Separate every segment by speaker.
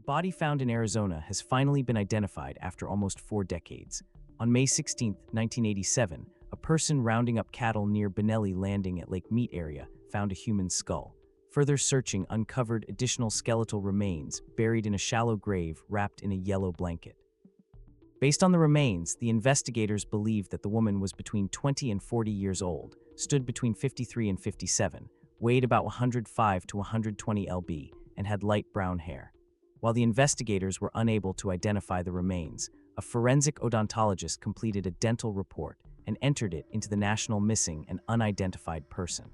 Speaker 1: Body found in Arizona has finally been identified after almost 4 decades. On May 16, 1987, a person rounding up cattle near Benelli Landing at Lake Mead area found a human skull. Further searching uncovered additional skeletal remains buried in a shallow grave wrapped in a yellow blanket. Based on the remains, the investigators believed that the woman was between 20 and 40 years old, stood between 53 and 57, weighed about 105 to 120 lb, and had light brown hair. While the investigators were unable to identify the remains, a forensic odontologist completed a dental report and entered it into the National Missing and Unidentified Person.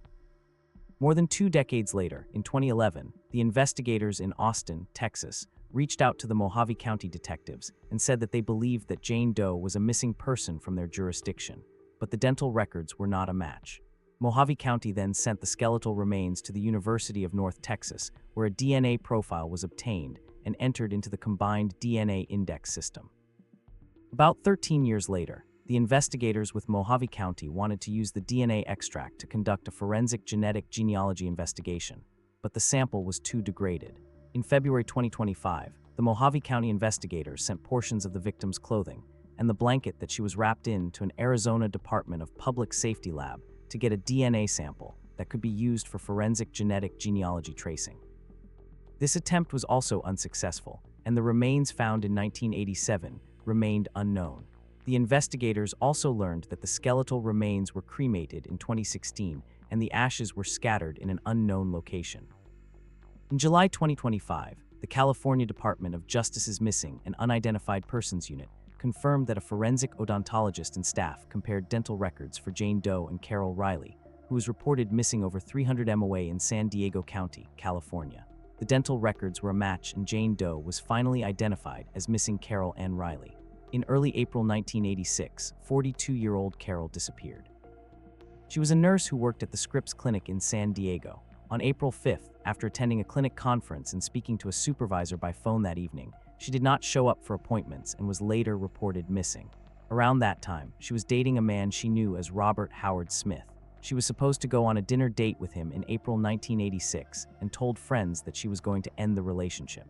Speaker 1: More than 2 decades later, in 2011, the investigators in Austin, Texas, reached out to the Mojave County detectives and said that they believed that Jane Doe was a missing person from their jurisdiction, but the dental records were not a match. Mojave County then sent the skeletal remains to the University of North Texas, where a DNA profile was obtained and entered into the combined DNA index system. About 13 years later, the investigators with Mojave County wanted to use the DNA extract to conduct a forensic genetic genealogy investigation, but the sample was too degraded. In February 2025, the Mojave County investigators sent portions of the victim's clothing and the blanket that she was wrapped in to an Arizona Department of Public Safety lab to get a DNA sample that could be used for forensic genetic genealogy tracing. This attempt was also unsuccessful, and the remains found in 1987 remained unknown. The investigators also learned that the skeletal remains were cremated in 2016 and the ashes were scattered in an unknown location. In July 2025, the California Department of Justice's Missing and Unidentified Persons Unit confirmed that a forensic odontologist and staff compared dental records for Jane Doe and Carol Riley, who was reported missing over 300 MOA in San Diego County, California. The dental records were a match and Jane Doe was finally identified as missing Carol Ann Riley. In early April 1986, 42-year-old Carol disappeared. She was a nurse who worked at the Scripps Clinic in San Diego. On April 5th, after attending a clinic conference and speaking to a supervisor by phone that evening, she did not show up for appointments and was later reported missing. Around that time, she was dating a man she knew as Robert Howard Smith. She was supposed to go on a dinner date with him in April 1986 and told friends that she was going to end the relationship.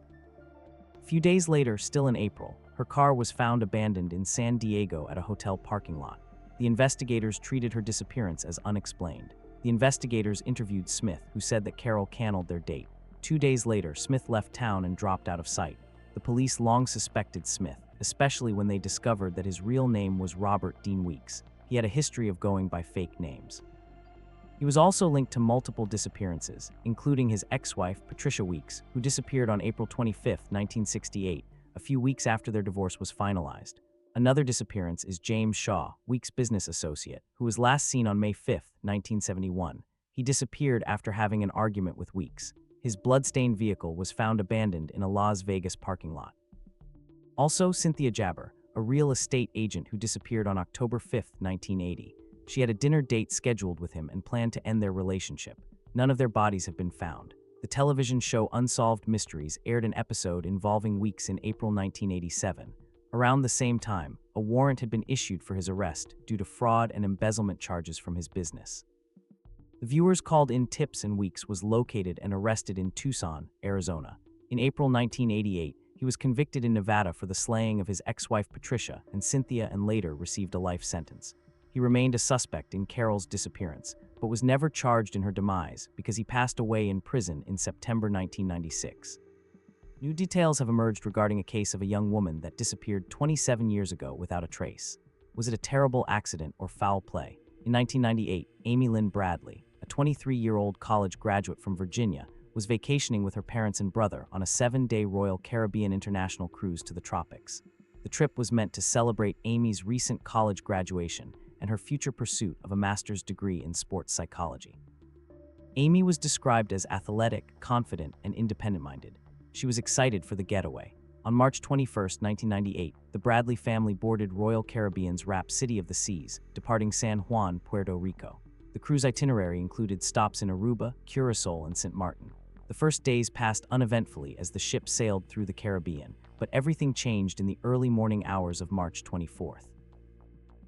Speaker 1: A few days later, still in April, her car was found abandoned in San Diego at a hotel parking lot. The investigators treated her disappearance as unexplained. The investigators interviewed Smith, who said that Carol canceled their date. 2 days later, Smith left town and dropped out of sight. The police long suspected Smith, especially when they discovered that his real name was Robert Dean Weeks. He had a history of going by fake names. He was also linked to multiple disappearances, including his ex-wife, Patricia Weeks, who disappeared on April 25, 1968, a few weeks after their divorce was finalized. Another disappearance is James Shaw, Weeks' business associate, who was last seen on May 5, 1971. He disappeared after having an argument with Weeks. His blood-stained vehicle was found abandoned in a Las Vegas parking lot. Also, Cynthia Jabber, a real estate agent who disappeared on October 5, 1980. She had a dinner date scheduled with him and planned to end their relationship. None of their bodies have been found. The television show Unsolved Mysteries aired an episode involving Weeks in April 1987. Around the same time, a warrant had been issued for his arrest due to fraud and embezzlement charges from his business. The viewers called in tips and Weeks was located and arrested in Tucson, Arizona. In April 1988, he was convicted in Nevada for the slaying of his ex-wife Patricia and Cynthia and later received a life sentence. He remained a suspect in Carol's disappearance, but was never charged in her demise because he passed away in prison in September 1996. New details have emerged regarding a case of a young woman that disappeared 27 years ago without a trace. Was it a terrible accident or foul play? In 1998, Amy Lynn Bradley, a 23-year-old college graduate from Virginia, was vacationing with her parents and brother on a 7-day Royal Caribbean International cruise to the tropics. The trip was meant to celebrate Amy's recent college graduation and her future pursuit of a master's degree in sports psychology. Amy was described as athletic, confident, and independent-minded. She was excited for the getaway. On March 21, 1998, the Bradley family boarded Royal Caribbean's Rhapsody of the Seas, departing San Juan, Puerto Rico. The cruise itinerary included stops in Aruba, Curacao, and St. Martin. The first days passed uneventfully as the ship sailed through the Caribbean, but everything changed in the early morning hours of March 24th.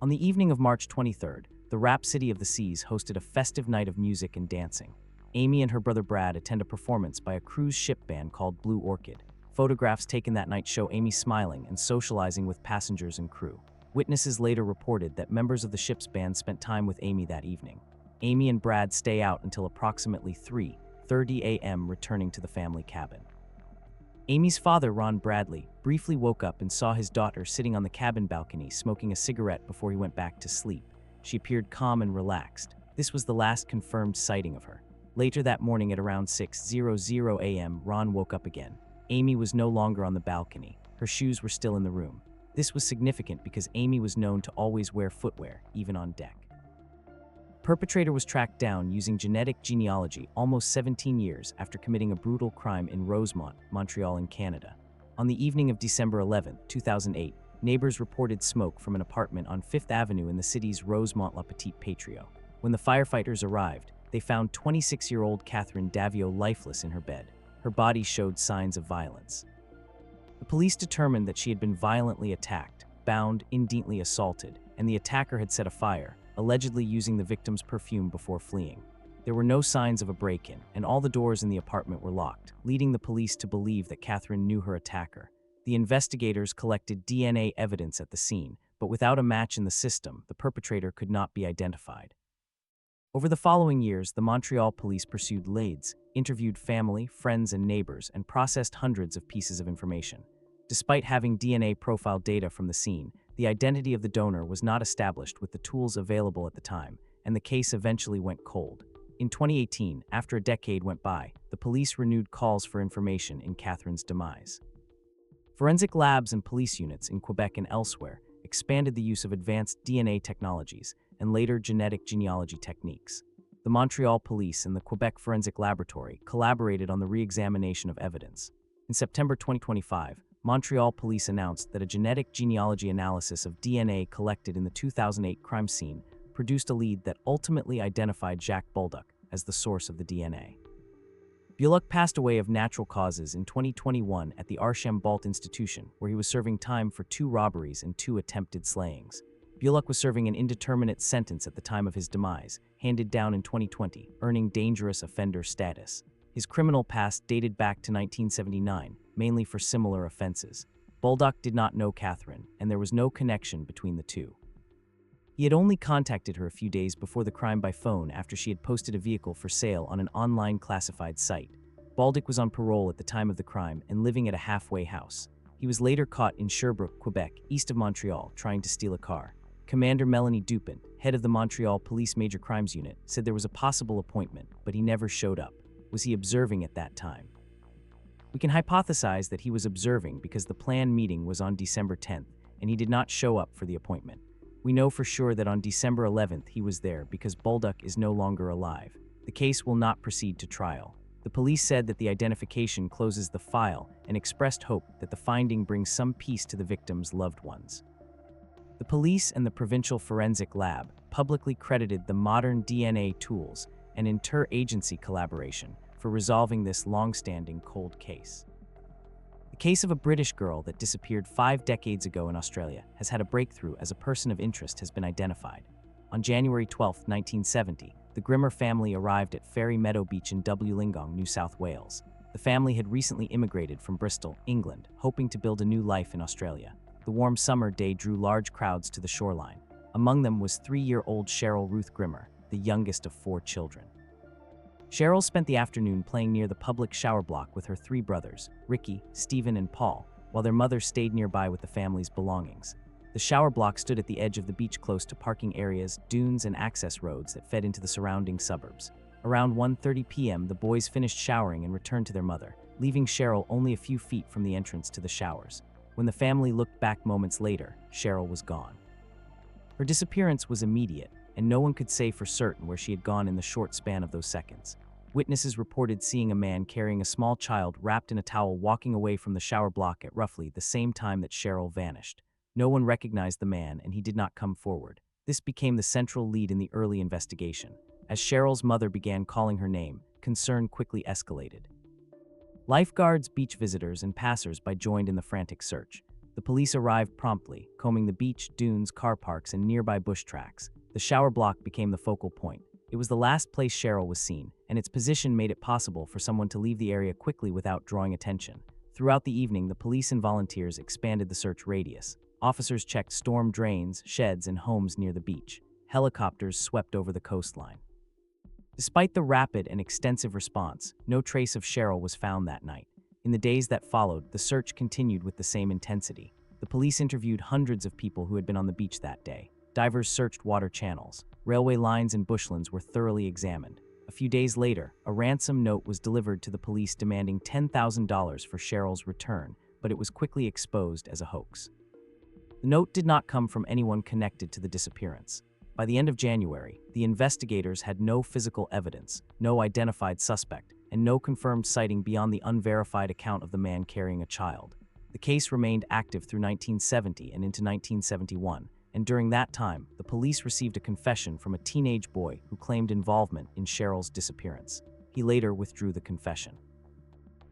Speaker 1: On the evening of March 23rd, the Rhapsody of the Seas hosted a festive night of music and dancing. Amy and her brother Brad attend a performance by a cruise ship band called Blue Orchid. Photographs taken that night show Amy smiling and socializing with passengers and crew. Witnesses later reported that members of the ship's band spent time with Amy that evening. Amy and Brad stay out until approximately 3:30 a.m., returning to the family cabin. Amy's father, Ron Bradley, briefly woke up and saw his daughter sitting on the cabin balcony smoking a cigarette before he went back to sleep. She appeared calm and relaxed. This was the last confirmed sighting of her. Later that morning at around 6:00 a.m., Ron woke up again. Amy was no longer on the balcony. Her shoes were still in the room. This was significant because Amy was known to always wear footwear, even on deck. Perpetrator was tracked down using genetic genealogy almost 17 years after committing a brutal crime in Rosemont, Montreal in Canada. On the evening of December 11, 2008, neighbors reported smoke from an apartment on 5th Avenue in the city's Rosemont-La Petite Patrie. When the firefighters arrived, they found 26-year-old Catherine Davio lifeless in her bed. Her body showed signs of violence. The police determined that she had been violently attacked, bound, indecently assaulted, and the attacker had set a fire, allegedly using the victim's perfume before fleeing. There were no signs of a break-in, and all the doors in the apartment were locked, leading the police to believe that Catherine knew her attacker. The investigators collected DNA evidence at the scene, but without a match in the system, the perpetrator could not be identified. Over the following years, the Montreal police pursued leads, interviewed family, friends, and neighbors, and processed hundreds of pieces of information. Despite having DNA profile data from the scene, the identity of the donor was not established with the tools available at the time, and the case eventually went cold. In 2018, after a decade went by, the police renewed calls for information in Catherine's demise. Forensic labs and police units in Quebec and elsewhere expanded the use of advanced DNA technologies and later genetic genealogy techniques. The Montreal Police and the Quebec Forensic Laboratory collaborated on the re-examination of evidence. In September 2025, Montreal Police announced that a genetic genealogy analysis of DNA collected in the 2008 crime scene produced a lead that ultimately identified Jacques Bolduc as the source of the DNA. Bolduc passed away of natural causes in 2021 at the Archambault Institution, where he was serving time for 2 robberies and 2 attempted slayings. Bolduc was serving an indeterminate sentence at the time of his demise, handed down in 2020, earning dangerous offender status. His criminal past dated back to 1979, mainly for similar offenses. Bolduc did not know Catherine, and there was no connection between the two. He had only contacted her a few days before the crime by phone after she had posted a vehicle for sale on an online classified site. Bolduc was on parole at the time of the crime and living at a halfway house. He was later caught in Sherbrooke, Quebec, east of Montreal, trying to steal a car. Commander Melanie Dupin, head of the Montreal Police Major Crimes Unit, said there was a possible appointment, but he never showed up. Was he observing at that time? We can hypothesize that he was observing because the planned meeting was on December 10th, and he did not show up for the appointment. We know for sure that on December 11th he was there because Bolduc is no longer alive. The case will not proceed to trial. The police said that the identification closes the file and expressed hope that the finding brings some peace to the victim's loved ones. The police and the Provincial Forensic Lab publicly credited the modern DNA tools and inter-agency collaboration for resolving this long-standing cold case. The case of a British girl that disappeared 5 decades ago in Australia has had a breakthrough as a person of interest has been identified. On January 12, 1970, the Grimmer family arrived at Fairy Meadow Beach in Wollongong, New South Wales. The family had recently immigrated from Bristol, England, hoping to build a new life in Australia. The warm summer day drew large crowds to the shoreline. Among them was 3-year-old Cheryl Ruth Grimmer, the youngest of 4 children. Cheryl spent the afternoon playing near the public shower block with her 3 brothers, Ricky, Stephen, and Paul, while their mother stayed nearby with the family's belongings. The shower block stood at the edge of the beach close to parking areas, dunes, and access roads that fed into the surrounding suburbs. Around 1:30 p.m., the boys finished showering and returned to their mother, leaving Cheryl only a few feet from the entrance to the showers. When the family looked back moments later, Cheryl was gone. Her disappearance was immediate, and no one could say for certain where she had gone in the short span of those seconds. Witnesses reported seeing a man carrying a small child wrapped in a towel walking away from the shower block at roughly the same time that Cheryl vanished. No one recognized the man, and he did not come forward. This became the central lead in the early investigation. As Cheryl's mother began calling her name, concern quickly escalated. Lifeguards, beach visitors, and passers-by joined in the frantic search. The police arrived promptly, combing the beach, dunes, car parks, and nearby bush tracks. The shower block became the focal point. It was the last place Cheryl was seen, and its position made it possible for someone to leave the area quickly without drawing attention. Throughout the evening, the police and volunteers expanded the search radius. Officers checked storm drains, sheds, and homes near the beach. Helicopters swept over the coastline. Despite the rapid and extensive response, no trace of Cheryl was found that night. In the days that followed, the search continued with the same intensity. The police interviewed hundreds of people who had been on the beach that day. Divers searched water channels. Railway lines and bushlands were thoroughly examined. A few days later, a ransom note was delivered to the police demanding $10,000 for Cheryl's return, but it was quickly exposed as a hoax. The note did not come from anyone connected to the disappearance. By the end of January, the investigators had no physical evidence, no identified suspect, and no confirmed sighting beyond the unverified account of the man carrying a child. The case remained active through 1970 and into 1971, and during that time, the police received a confession from a teenage boy who claimed involvement in Cheryl's disappearance. He later withdrew the confession.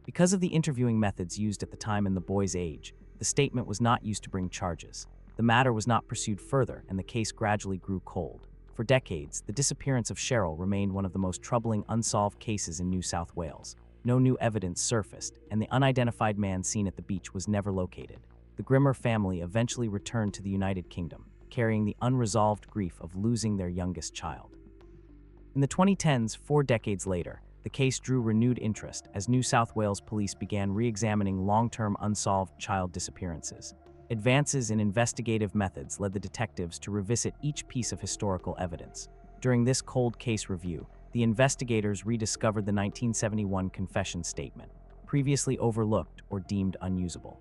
Speaker 1: Because of the interviewing methods used at the time and the boy's age, the statement was not used to bring charges. The matter was not pursued further, and the case gradually grew cold. For decades, the disappearance of Cheryl remained one of the most troubling unsolved cases in New South Wales. No new evidence surfaced, and the unidentified man seen at the beach was never located. The Grimmer family eventually returned to the United Kingdom, carrying the unresolved grief of losing their youngest child. In the 2010s, 4 decades later, the case drew renewed interest as New South Wales police began re-examining long-term unsolved child disappearances. Advances in investigative methods led the detectives to revisit each piece of historical evidence. During this cold case review, the investigators rediscovered the 1971 confession statement, previously overlooked or deemed unusable.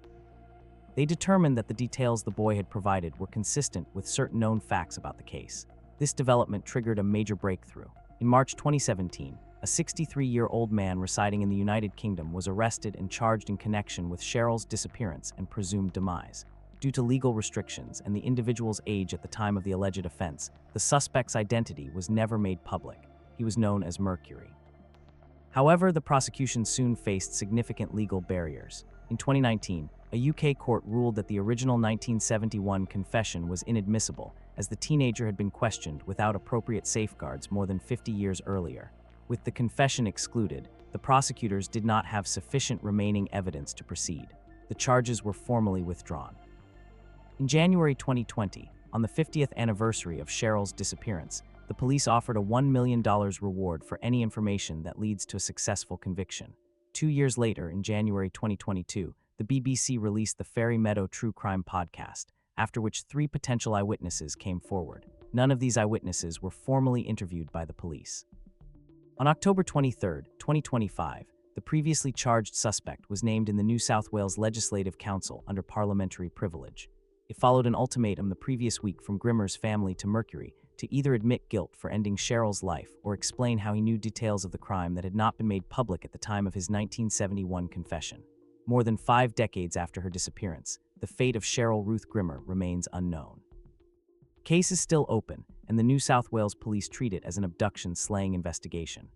Speaker 1: They determined that the details the boy had provided were consistent with certain known facts about the case. This development triggered a major breakthrough. In March 2017, a 63-year-old man residing in the United Kingdom was arrested and charged in connection with Cheryl's disappearance and presumed demise. Due to legal restrictions and the individual's age at the time of the alleged offense, the suspect's identity was never made public. He was known as Mercury. However, the prosecution soon faced significant legal barriers. In 2019, a UK court ruled that the original 1971 confession was inadmissible, as the teenager had been questioned without appropriate safeguards more than 50 years earlier. With the confession excluded, the prosecutors did not have sufficient remaining evidence to proceed. The charges were formally withdrawn. In January 2020, on the 50th anniversary of Cheryl's disappearance, the police offered a $1 million reward for any information that leads to a successful conviction. 2 years later, in January 2022, the BBC released the Fairy Meadow True Crime podcast, after which 3 potential eyewitnesses came forward. None of these eyewitnesses were formally interviewed by the police. On October 23, 2025, the previously charged suspect was named in the New South Wales Legislative Council under parliamentary privilege. It followed an ultimatum the previous week from Grimmer's family to Mercury to either admit guilt for ending Cheryl's life or explain how he knew details of the crime that had not been made public at the time of his 1971 confession. More than 5 decades after her disappearance, the fate of Cheryl Ruth Grimmer remains unknown. The case is still open, and the New South Wales police treat it as an abduction-slaying investigation.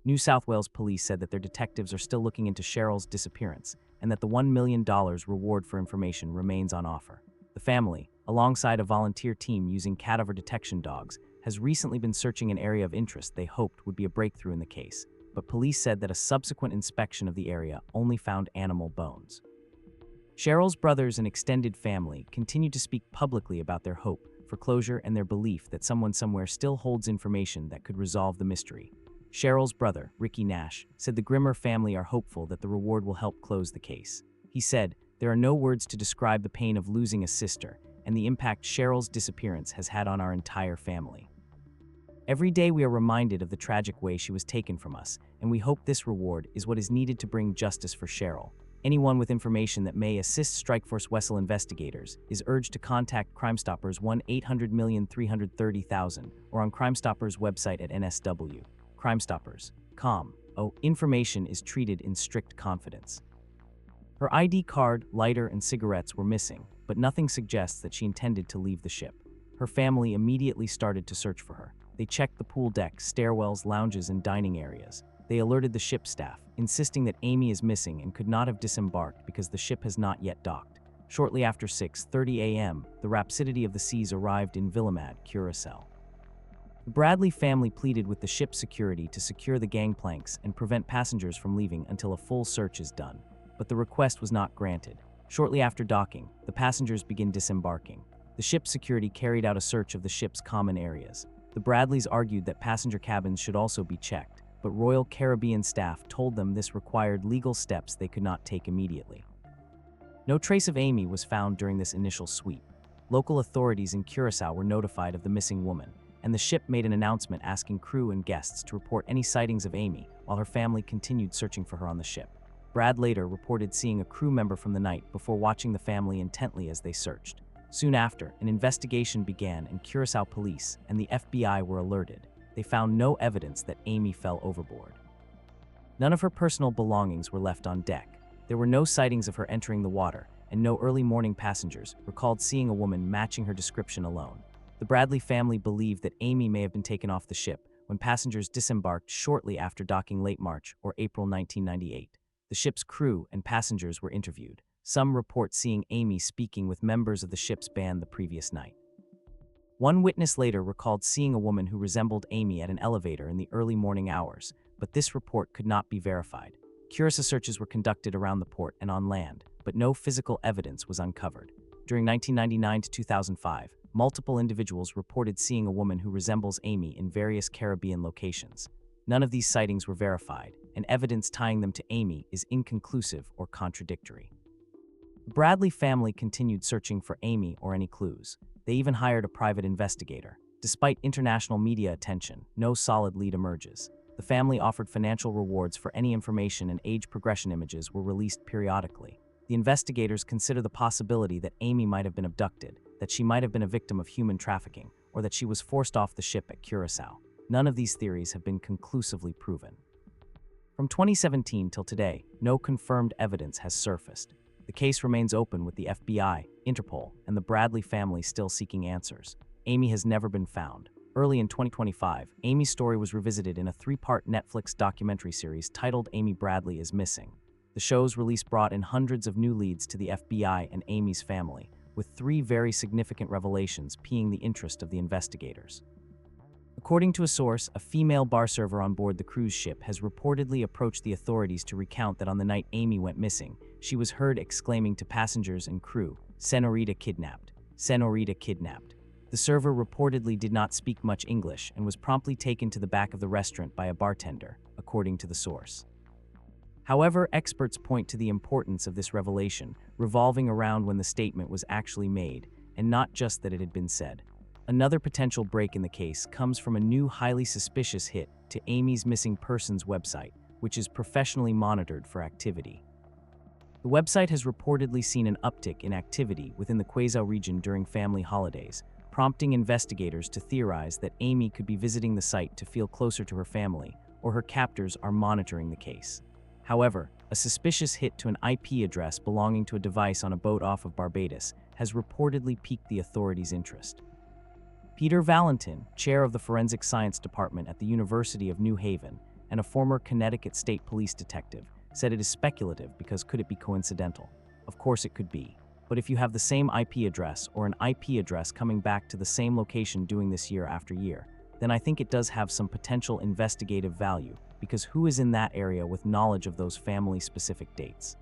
Speaker 1: New South Wales police said that their detectives are still looking into Cheryl's disappearance and that the $1 million reward for information remains on offer. The family, alongside a volunteer team using cadaver detection dogs, has recently been searching an area of interest they hoped would be a breakthrough in the case, but police said that a subsequent inspection of the area only found animal bones. Cheryl's brothers and extended family continue to speak publicly about their hope for closure and their belief that someone somewhere still holds information that could resolve the mystery. Cheryl's brother, Ricky Nash, said the Grimmer family are hopeful that the reward will help close the case. He said, "There are no words to describe the pain of losing a sister and the impact Cheryl's disappearance has had on our entire family. Every day we are reminded of the tragic way she was taken from us, and we hope this reward is what is needed to bring justice for Cheryl. Anyone with information that may assist Strikeforce Wessel investigators is urged to contact Crime Stoppers 1-800-330-000 or on Crime Stoppers website at NSW. Crimestoppers.com. Information is treated in strict confidence." Her ID card, lighter, and cigarettes were missing, but nothing suggests that she intended to leave the ship. Her family immediately started to search for her. They checked the pool deck, stairwells, lounges, and dining areas. They alerted the ship staff, insisting that Amy is missing and could not have disembarked because the ship has not yet docked. Shortly after 6:30 a.m., the Rhapsody of the Seas arrived in Villamad, Curacao. The Bradley family pleaded with the ship's security to secure the gangplanks and prevent passengers from leaving until a full search is done. but the request was not granted. Shortly after docking, the passengers begin disembarking. The ship's security carried out a search of the ship's common areas. The Bradleys argued that passenger cabins should also be checked, but Royal Caribbean staff told them this required legal steps they could not take immediately. No trace of Amy was found during this initial sweep. Local authorities in Curaçao were notified of the missing woman, and the ship made an announcement asking crew and guests to report any sightings of Amy while her family continued searching for her on the ship. Brad later reported seeing a crew member from the night before watching the family intently as they searched. Soon after, an investigation began and Curaçao police and the FBI were alerted. They found no evidence that Amy fell overboard. None of her personal belongings were left on deck. There were no sightings of her entering the water, and no early morning passengers recalled seeing a woman matching her description alone. The Bradley family believed that Amy may have been taken off the ship when passengers disembarked shortly after docking late March or April 1998. The ship's crew and passengers were interviewed. Some report seeing Amy speaking with members of the ship's band the previous night. One witness later recalled seeing a woman who resembled Amy at an elevator in the early morning hours, but this report could not be verified. Curaçao searches were conducted around the port and on land, but no physical evidence was uncovered. During 1999 to 2005, multiple individuals reported seeing a woman who resembles Amy in various Caribbean locations. None of these sightings were verified, and evidence tying them to Amy is inconclusive or contradictory. The Bradley family continued searching for Amy or any clues. They even hired a private investigator. Despite international media attention, no solid lead emerges. The family offered financial rewards for any information, and age progression images were released periodically. The investigators consider the possibility that Amy might have been abducted, that she might have been a victim of human trafficking, or that she was forced off the ship at Curaçao. None of these theories have been conclusively proven. From 2017 till today, no confirmed evidence has surfaced. The case remains open with the FBI, Interpol, and the Bradley family still seeking answers. Amy has never been found. Early in 2025, Amy's story was revisited in a 3-part Netflix documentary series titled Amy Bradley is Missing. The show's release brought in hundreds of new leads to the FBI and Amy's family, with 3 very significant revelations piquing the interest of the investigators. According to a source, a female bar server on board the cruise ship has reportedly approached the authorities to recount that on the night Amy went missing, she was heard exclaiming to passengers and crew, "Senorita kidnapped. Senorita kidnapped." The server reportedly did not speak much English and was promptly taken to the back of the restaurant by a bartender, according to the source. However, experts point to the importance of this revelation revolving around when the statement was actually made, and not just that it had been said. Another potential break in the case comes from a new highly suspicious hit to Amy's Missing Persons website, which is professionally monitored for activity. The website has reportedly seen an uptick in activity within the Curaçao region during family holidays, prompting investigators to theorize that Amy could be visiting the site to feel closer to her family, or her captors are monitoring the case. However, a suspicious hit to an IP address belonging to a device on a boat off of Barbados has reportedly piqued the authorities' interest. Peter Valentin, chair of the Forensic Science Department at the University of New Haven and a former Connecticut State Police detective, said it is speculative because could it be coincidental? Of course it could be. But if you have the same IP address or an IP address coming back to the same location doing this year after year, then I think it does have some potential investigative value, because who is in that area with knowledge of those family-specific dates?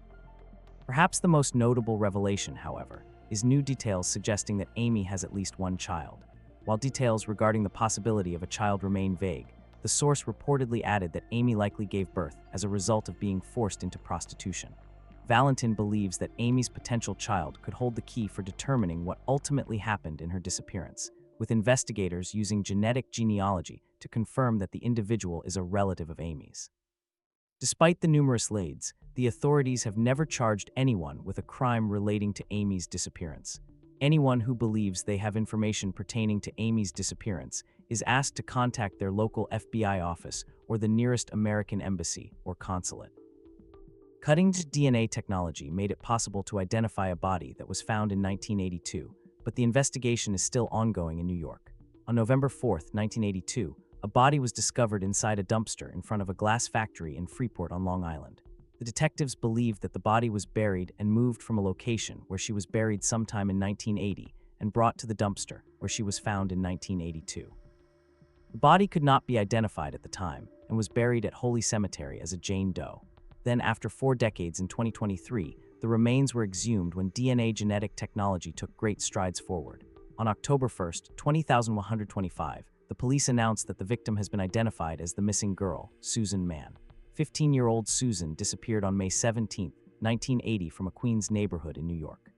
Speaker 1: Perhaps the most notable revelation, however, is new details suggesting that Amy has at least one child. While details regarding the possibility of a child remain vague, the source reportedly added that Amy likely gave birth as a result of being forced into prostitution. Valentin believes that Amy's potential child could hold the key for determining what ultimately happened in her disappearance, with investigators using genetic genealogy to confirm that the individual is a relative of Amy's. Despite the numerous leads, the authorities have never charged anyone with a crime relating to Amy's disappearance. Anyone who believes they have information pertaining to Amy's disappearance is asked to contact their local FBI office or the nearest American embassy or consulate. Cutting-edge DNA technology made it possible to identify a body that was found in 1982, but the investigation is still ongoing in New York. On November 4, 1982, a body was discovered inside a dumpster in front of a glass factory in Freeport on Long Island. The detectives believed that the body was buried and moved from a location where she was buried sometime in 1980 and brought to the dumpster where she was found in 1982. The body could not be identified at the time and was buried at Holy Cemetery as a Jane Doe. Then, after 4 decades in 2023, the remains were exhumed when DNA genetic technology took great strides forward. On October 1st, 20,125, the police announced that the victim has been identified as the missing girl, Susan Mann. 15-year-old Susan disappeared on May 17, 1980 from a Queens neighborhood in New York.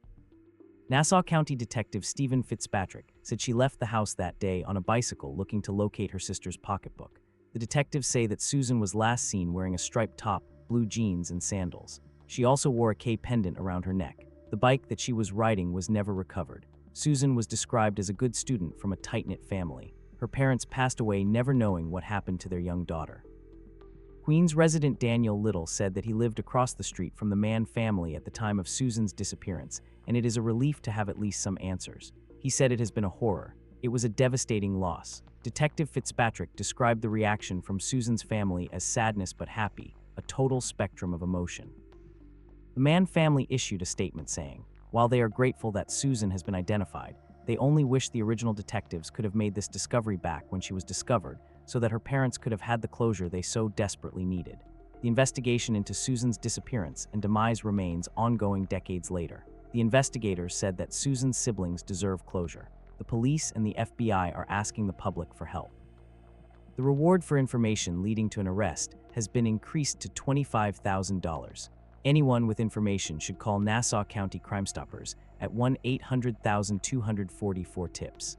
Speaker 1: Nassau County Detective Stephen Fitzpatrick said she left the house that day on a bicycle looking to locate her sister's pocketbook. The detectives say that Susan was last seen wearing a striped top, blue jeans, and sandals. She also wore a K pendant around her neck. The bike that she was riding was never recovered. Susan was described as a good student from a tight-knit family. Her parents passed away never knowing what happened to their young daughter. Queens resident Daniel Little said that he lived across the street from the Mann family at the time of Susan's disappearance, and it is a relief to have at least some answers. He said it has been a horror. It was a devastating loss. Detective Fitzpatrick described the reaction from Susan's family as sadness but happy, a total spectrum of emotion. The Mann family issued a statement saying, while they are grateful that Susan has been identified, they only wish the original detectives could have made this discovery back when she was discovered, so that her parents could have had the closure they so desperately needed. The investigation into Susan's disappearance and demise remains ongoing decades later. The investigators said that Susan's siblings deserve closure. The police and the FBI are asking the public for help. The reward for information leading to an arrest has been increased to $25,000. Anyone with information should call Nassau County Crime Stoppers at 1-800-244-TIPS.